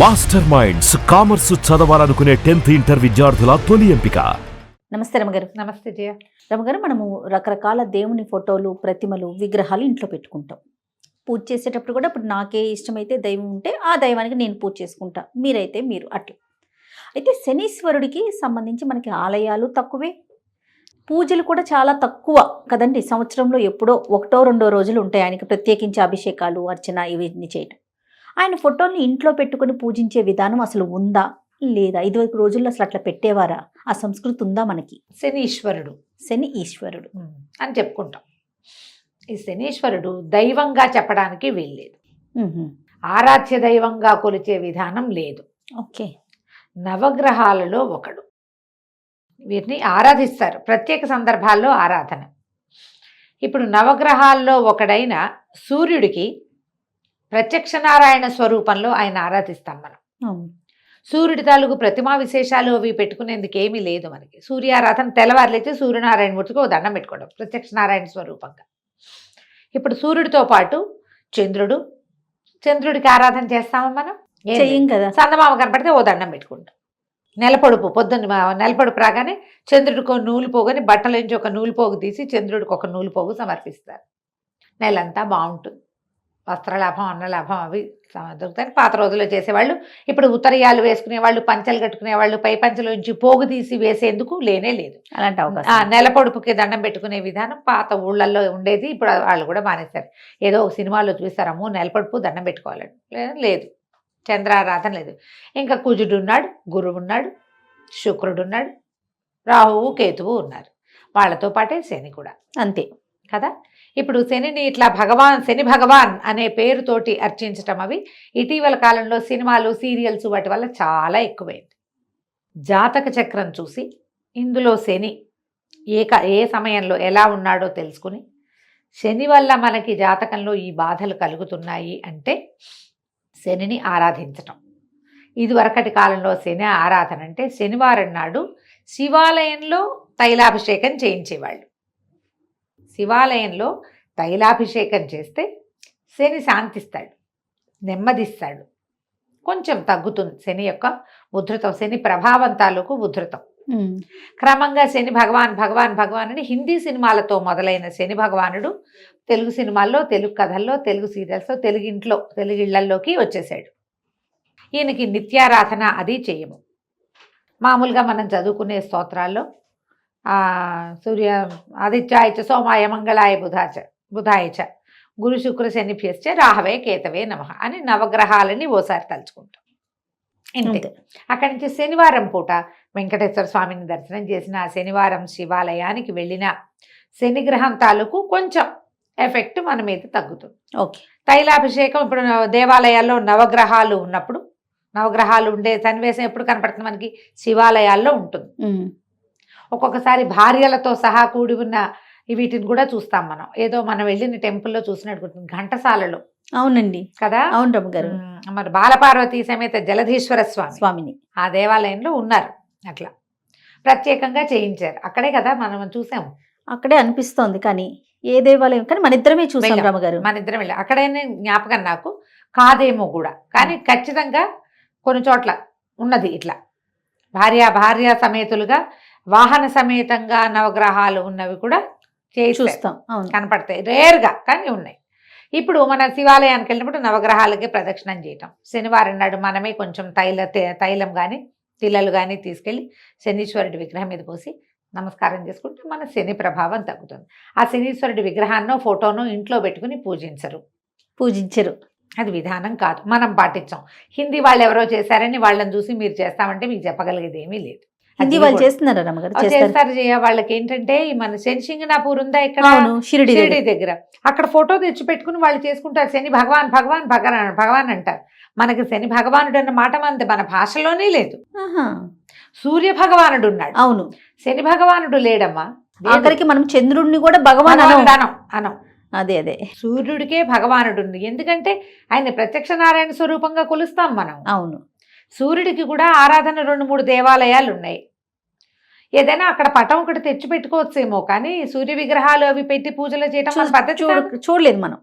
Master minds commerce చదవాలనుకునే 10th inter విద్యార్థుల తొలి ఎంపిక. నమస్తే రమగారు. నమస్తే జయ. రమగారు, మనము రకరకాల దేవుని ఫోటోలు, ప్రతిమలు, విగ్రహాలు ఇంట్లో పెట్టుకుంటాం. పూజ చేసేటప్పుడు కూడా ఇప్పుడు నాకే ఇష్టమైతే దైవం ఉంటే ఆ దైవానికి నేను పూజ చేసుకుంటా, మీరైతే మీరు, అట్లా. అయితే శనీశ్వరుడికి సంబంధించి మనకి ఆలయాలు తక్కువే, పూజలు కూడా చాలా తక్కువ కదండి. సంవత్సరంలో ఎప్పుడో ఒకటో రెండో రోజులు ఉంటాయి ఆయనకి ప్రత్యేకించి అభిషేకాలు, అర్చన ఇవన్నీ చేయటం. ఆయన ఫోటోల్ని ఇంట్లో పెట్టుకొని పూజించే విధానం అసలు ఉందా లేదా? ఇదివరకు రోజుల్లో అసలు అట్లా పెట్టేవారా? ఆ సంస్కృతి ఉందా మనకి? శనీశ్వరుడు, శని ఈశ్వరుడు అని చెప్పుకుంటాం. ఈ శనీశ్వరుడు దైవంగా చెప్పడానికి వీల్లేదు, ఆరాధ్య దైవంగా కొలిచే విధానం లేదు. ఓకే. నవగ్రహాలలో ఒకడు, వీరిని ఆరాధిస్తారు ప్రత్యేక సందర్భాల్లో ఆరాధన. ఇప్పుడు నవగ్రహాల్లో ఒకడైన సూర్యుడికి ప్రత్యక్ష నారాయణ స్వరూపంలో ఆయన ఆరాధిస్తాం మనం. సూర్యుడి తాలూకు ప్రతిమా విశేషాలు అవి పెట్టుకునేందుకు ఏమీ లేదు మనకి. సూర్యారాధన తెల్లవారులైతే సూర్యనారాయణమూర్తికి ఓ దండం పెట్టుకోవడం ప్రత్యక్ష నారాయణ స్వరూపంగా. ఇప్పుడు సూర్యుడితో పాటు చంద్రుడికి ఆరాధన చేస్తామా మనం? చెయ్యం కదా. చందమామ కనపడితే ఓ దండం పెట్టుకుంటాం. నెలపొడుపు, పొద్దున్న నెలపొడుపు రాగానే చంద్రుడికి ఒక నూలు పోగని బట్టలోంచి ఒక నూలు పోగు తీసి చంద్రుడికి ఒక నూలు పోగు సమర్పిస్తారు. నెలంతా బాగుంటుంది, వస్త్రలాభం, అన్నలాభం అవి దొరుకుతాయి. పాత రోజుల్లో చేసేవాళ్ళు. ఇప్పుడు ఉత్తరీయాలు వేసుకునేవాళ్ళు, పంచలు కట్టుకునేవాళ్ళు పై పంచలోంచి పోగు తీసి వేసేందుకు లేనే లేదు. అలాంటి అవకాశం. నెలపొడుపుకి దండం పెట్టుకునే విధానం పాత ఊళ్ళల్లో ఉండేది, ఇప్పుడు వాళ్ళు కూడా మానేస్తారు. ఏదో ఒక సినిమాలో చూస్తారమ్మో నెలపొడుపు దండం పెట్టుకోవాలని లేదు, చంద్రారాధన లేదు. ఇంకా కుజుడు ఉన్నాడు, గురువు ఉన్నాడు, శుక్రుడు ఉన్నాడు, రాహువు కేతువు ఉన్నారు. వాళ్ళతో పాటే శని కూడా అంతే కదా. ఇప్పుడు శనిని ఇట్లా శని భగవాన్ అనే పేరుతోటి అర్చించటం అవి ఇటీవల కాలంలో సినిమాలు, సీరియల్స్ వాటి వల్ల చాలా ఎక్కువైంది. జాతక చక్రం చూసి ఇందులో శని ఏ సమయంలో ఎలా ఉన్నాడో తెలుసుకుని, శని వల్ల మనకి జాతకంలో ఈ బాధలు కలుగుతున్నాయి అంటే శనిని ఆరాధించటం. ఇదివరకటి కాలంలో శని ఆరాధన అంటే శనివారం నాడు శివాలయంలో తైలాభిషేకం చేయించేవాళ్ళు. శివాలయంలో తైలాభిషేకం చేస్తే శని శాంతిస్తాడు, నెమ్మదిస్తాడు, కొంచెం తగ్గుతుంది శని యొక్క ఉధృతం, శని ప్రభావం తాలూకు ఉధృతం. క్రమంగా శని భగవాన్ అని హిందీ సినిమాలతో మొదలైన శని భగవానుడు తెలుగు సినిమాల్లో, తెలుగు కథల్లో, తెలుగు సీరియల్స్లో, తెలుగు ఇళ్లల్లోకి వచ్చేసాడు. ఈయనకి నిత్యారాధన అది చేయము. మామూలుగా మనం చదువుకునే స్తోత్రాల్లో సూర్య ఆదిత్యాయచ సోమాయ మంగళాయ బుధాయచ గురు శుక్ర శనిభ్యశ్చ రాహవే కేతవే నమః అని నవగ్రహాలని ఓసారి తలుచుకుంటాం. ఇంతే. అక్కడి నుంచి శనివారం పూట వెంకటేశ్వర స్వామిని దర్శనం చేసిన, శనివారం శివాలయానికి వెళ్ళిన శనిగ్రహం తాలూకు కొంచెం ఎఫెక్ట్ మన మీద తగ్గుతుంది. ఓకే. తైలాభిషేకం ఇప్పుడు దేవాలయాల్లో నవగ్రహాలు ఉన్నప్పుడు, నవగ్రహాలు ఉండే సన్నివేశం ఎప్పుడు కనపడుతుంది మనకి? శివాలయాల్లో ఉంటుంది. ఒక్కొక్కసారి భార్యలతో సహా కూడి ఉన్న వీటిని కూడా చూస్తాం మనం. ఏదో మనం వెళ్ళిన టెంపుల్లో చూసినట్టు ఘంటసాలలో. అవునండి కదా. అవును రమ్మగారు. మరి బాలపార్వతీ సమేత జలధీశ్వర స్వామిని ఆ దేవాలయంలో ఉన్నారు. అట్లా ప్రత్యేకంగా చేయించారు. అక్కడే కదా మనం చూసాము. అక్కడే అనిపిస్తోంది, కానీ ఏ దేవాలయం, కానీ మన ఇద్దరమే చూసాం రమ్మగారు. మన ఇద్దరం వెళ్ళాం. అక్కడైనా జ్ఞాపకం నాకు కాదేమో కూడా, కానీ ఖచ్చితంగా కొన్ని చోట్ల ఉన్నది. ఇట్లా భార్య సమేతులుగా, వాహన సమేతంగా నవగ్రహాలు ఉన్నవి కూడా చూస్తాం, కనపడతాయి. రేర్గా కానీ ఉన్నాయి. ఇప్పుడు మన శివాలయానికి వెళ్ళినప్పుడు నవగ్రహాలకి ప్రదక్షిణం చేయటం. శనివారం నాడు మనమే కొంచెం తైలం కానీ తిల్లలు కానీ తీసుకెళ్ళి శనీశ్వరుడి విగ్రహం మీద పోసి నమస్కారం చేసుకుంటే మన శని ప్రభావం తగ్గుతుంది. ఆ శనీశ్వరుడి విగ్రహాన్నో ఫోటోనో ఇంట్లో పెట్టుకుని పూజించరు. అది విధానం కాదు, మనం పాటించాం. హిందీ వాళ్ళు ఎవరో చేశారని వాళ్ళని చూసి మీరు చేస్తామంటే మీకు చెప్పగలిగేది ఏమీ లేదు. హిందీ వాళ్ళు చేస్తున్నారా రమ్మగారు? చేస్తారు. వాళ్ళకి ఏంటంటే మన శనిసింగనాపూర్ ఉందా ఇక్కడ, షిరిడి దగ్గర, అక్కడ ఫోటో తెచ్చి పెట్టుకుని వాళ్ళు చేసుకుంటారు. శని భగవాన్ అంటారు. మనకి శని భగవానుడు అన్న మాట మన భాషలోనే లేదు. సూర్య భగవానుడు ఉన్నాడు. అవును, శని భగవానుడు లేడమ్మా. అక్కడికి మనం చంద్రుడిని కూడా భగవాన్ అనం. అదే సూర్యుడికే భగవానుడు ఉంది. ఎందుకంటే ఆయన ప్రత్యక్ష నారాయణ స్వరూపంగా కొలుస్తాం మనం. అవును. సూర్యుడికి కూడా ఆరాధన 2-3 దేవాలయాలు ఉన్నాయి. ఏదైనా అక్కడ పటం ఒకటి తెచ్చి పెట్టుకోవచ్చేమో, కానీ సూర్య విగ్రహాలు అవి పెట్టి పూజలు చేయడం పద్ధతి చూడలేదు మనం.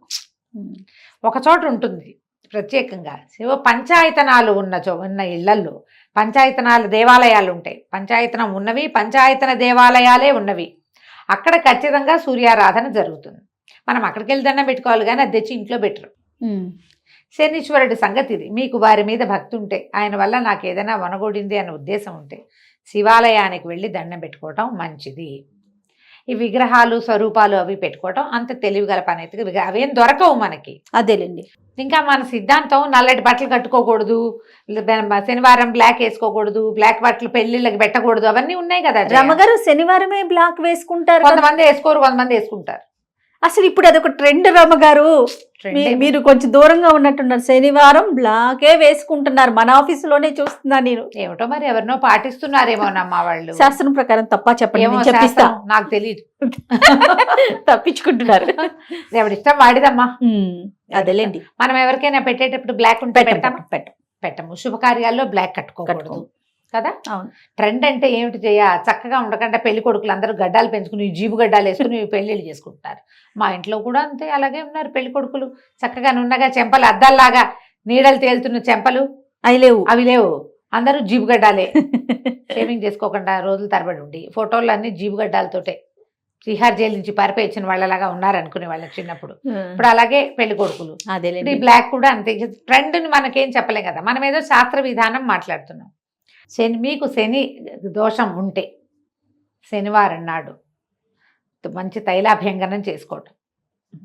ఒక చోట ఉంటుంది. ప్రత్యేకంగా శివ పంచాయతనాలు ఉన్న ఇళ్లల్లో పంచాయతనాలు దేవాలయాలు ఉంటాయి. పంచాయతనం ఉన్నవి, పంచాయతన దేవాలయాలే ఉన్నవి. అక్కడ ఖచ్చితంగా సూర్యారాధన జరుగుతుంది. మనం అక్కడికి వెళ్ళి దండం పెట్టుకోవాలి, కానీ అది తెచ్చి ఇంట్లో పెట్టరు. శనీశ్వరుడి సంగతి ఇది. మీకు వారి మీద భక్తి ఉంటే, ఆయన వల్ల నాకు ఏదైనా వనగొడింది అనే ఉద్దేశం ఉంటే శివాలయానికి వెళ్ళి దండం పెట్టుకోవటం మంచిది. ఈ విగ్రహాలు స్వరూపాలు అవి పెట్టుకోవటం అంత తెలివిగల పని అయితే అవేం దొరకవు మనకి. అదేలేండి. ఇంకా మన సిద్ధాంతం నల్లటి బట్టలు కట్టుకోకూడదు, శనివారం బ్లాక్ వేసుకోకూడదు, బ్లాక్ బట్టలు పెళ్లిళ్ళకి పెట్టకూడదు, అవన్నీ ఉన్నాయి కదా. రమగారు శనివారమే బ్లాక్ వేసుకుంటారు, కొంతమంది వేసుకోరు, కొంతమంది వేసుకుంటారు. అసలు ఇప్పుడు అదొక ట్రెండ్ రమగారు. మీరు కొంచెం దూరంగా ఉన్నట్టున్నారు. శనివారం బ్లాకే వేసుకుంటున్నారు. మన ఆఫీసులోనే చూస్తున్నాను నేను. ఏమిటో మరి ఎవరినో పాటిస్తున్నారేమోనమ్మా వాళ్ళు. శాస్త్రం ప్రకారం తప్ప చెప్పండి, చెప్పిస్తా. నాకు తెలియదు. తప్పించుకుంటున్నారు. ఎవరిష్టం వాడిదమ్మా. అదేలేండి. మనం ఎవరికైనా పెట్టేటప్పుడు బ్లాక్ ఉంటే పెట్టము. శుభకార్యాల్లో బ్లాక్ కట్టుకోకూడదు కదా. అవును. ట్రెండ్ అంటే ఏమిటి చక్కగా ఉండకుండా పెళ్లి కొడుకులు అందరూ గడ్డాలు పెంచుకుని జీబు గడ్డాలు వేసుకుని పెళ్లిళ్ళు చేసుకుంటారు. మా ఇంట్లో కూడా అంతే, అలాగే ఉన్నారు పెళ్లి కొడుకులు. చక్కగా నున్నగా చెంపలు అద్దాల్లాగా నీడలు తేలుతున్న చెంపలు అవి లేవు. అందరూ జీబు గడ్డాలే. షేవింగ్ చేసుకోకుండా రోజులు తరబడి ఉండి ఫోటోలు అన్ని జీబు గడ్డాలతోటే తిహార్ జైలు నుంచి పారిపోయి వాళ్ళలాగా ఉన్నారనుకునే వాళ్ళ చిన్నప్పుడు. ఇప్పుడు అలాగే పెళ్లి కొడుకులు. ఈ బ్లాక్ కూడా అంతే. ట్రెండ్ని మనకేం చెప్పలేం కదా, మనం ఏదో శాస్త్ర విధానం మాట్లాడుతున్నాం. మీకు శని దోషం ఉంటే శనివారం నాడు మంచి తైలాభ్యంగనం చేసుకోవటం,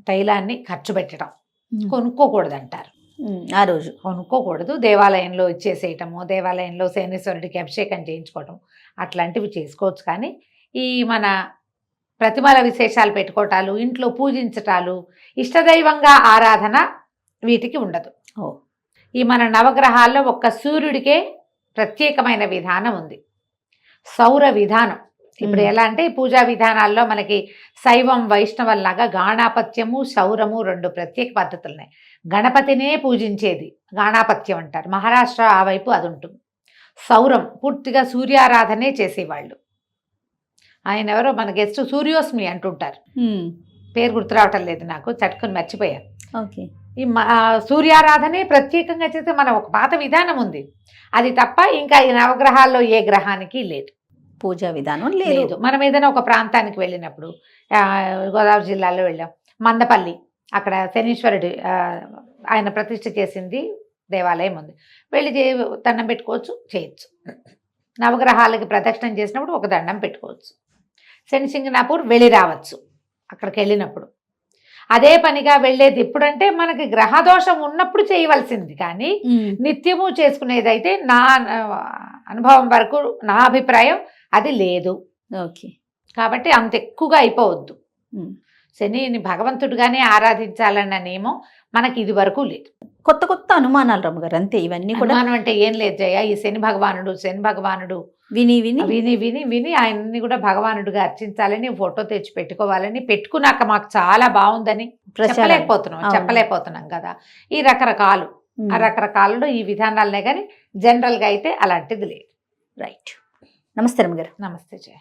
తైలాన్ని ఖర్చు పెట్టడం, కొనుక్కోకూడదు అంటారు. ఆ రోజు కొనుక్కోకూడదు, దేవాలయంలో ఇచ్చేసేయటము, దేవాలయంలో శనీశ్వరుడికి అభిషేకం చేయించుకోవటం అట్లాంటివి చేసుకోవచ్చు. కానీ ఈ మన ప్రతిమల విశేషాలు పెట్టుకోవటాలు, ఇంట్లో పూజించటాలు, ఇష్టదైవంగా ఆరాధన వీటికి ఉండదు. ఈ మన నవగ్రహాల్లో ఒక్క సూర్యుడికే ప్రత్యేకమైన విధానం ఉంది, సౌర విధానం. ఇప్పుడు ఎలా అంటే పూజా విధానాల్లో మనకి శైవం వైష్ణవంలాగా గాణాపత్యము సౌరము రెండు ప్రత్యేక పద్ధతులు ఉన్నాయి. గణపతినే పూజించేది గాణాపత్యం అంటారు, మహారాష్ట్ర ఆ వైపు అది ఉంటుంది. సౌరం పూర్తిగా సూర్యారాధనే చేసేవాళ్ళు. ఆయన ఎవరో మన గెస్ట్ సూర్యోస్మి అంటుంటారు, పేరు గుర్తు రావటం లేదు నాకు, చట్టుకుని మర్చిపోయాను. ఓకే. ఈ సూర్యారాధనే ప్రత్యేకంగా చేస్తే మన ఒక పాత విధానం ఉంది, అది తప్ప ఇంకా ఈ నవగ్రహాల్లో ఏ గ్రహానికి లేదు పూజా విధానం లేదు. మనం ఏదైనా ఒక ప్రాంతానికి వెళ్ళినప్పుడు, గోదావరి జిల్లాలో వెళ్ళాం, మందపల్లి, అక్కడ శనీశ్వరుడు ఆయన ప్రతిష్ఠ చేసింది దేవాలయం ఉంది, వెళ్ళి దండం పెట్టుకోవచ్చు, చేయొచ్చు. నవగ్రహాలకి ప్రదక్షిణం చేసినప్పుడు ఒక దండం పెట్టుకోవచ్చు. శనిసింగనాపూర్ వెళ్ళి రావచ్చు అక్కడికి వెళ్ళినప్పుడు. అదే పనిగా వెళ్ళేది ఎప్పుడంటే మనకి గ్రహదోషం ఉన్నప్పుడు చేయవలసింది, కానీ నిత్యము చేసుకునేదైతే నా అనుభవం వరకు నా అభిప్రాయం అది లేదు. ఓకే. కాబట్టి అంత ఎక్కువగా అయిపోవద్దు. శనిని భగవంతుడిగానే ఆరాధించాలన్న నియమం మనకి ఇది వరకు లేదు. కొత్త కొత్త అనుమానాలు రమ్మగారు అంతే. ఇవన్నీ కూడా అనుమానం అంటే ఏం లేదు జయ, ఈ శని భగవానుడు విని విని విని విని విని ఆయన్ని కూడా భగవానుడిగా అర్చించాలని ఫోటో తెచ్చి పెట్టుకోవాలని, పెట్టుకున్నాక మాకు చాలా బాగుందని చెప్పలేకపోతున్నాం కదా. ఈ రకరకాలలో ఈ విధానాలనే కానీ జనరల్గా అయితే అలాంటిది లేదు. రైట్. నమస్తే రమ్మగారు. నమస్తే జయ.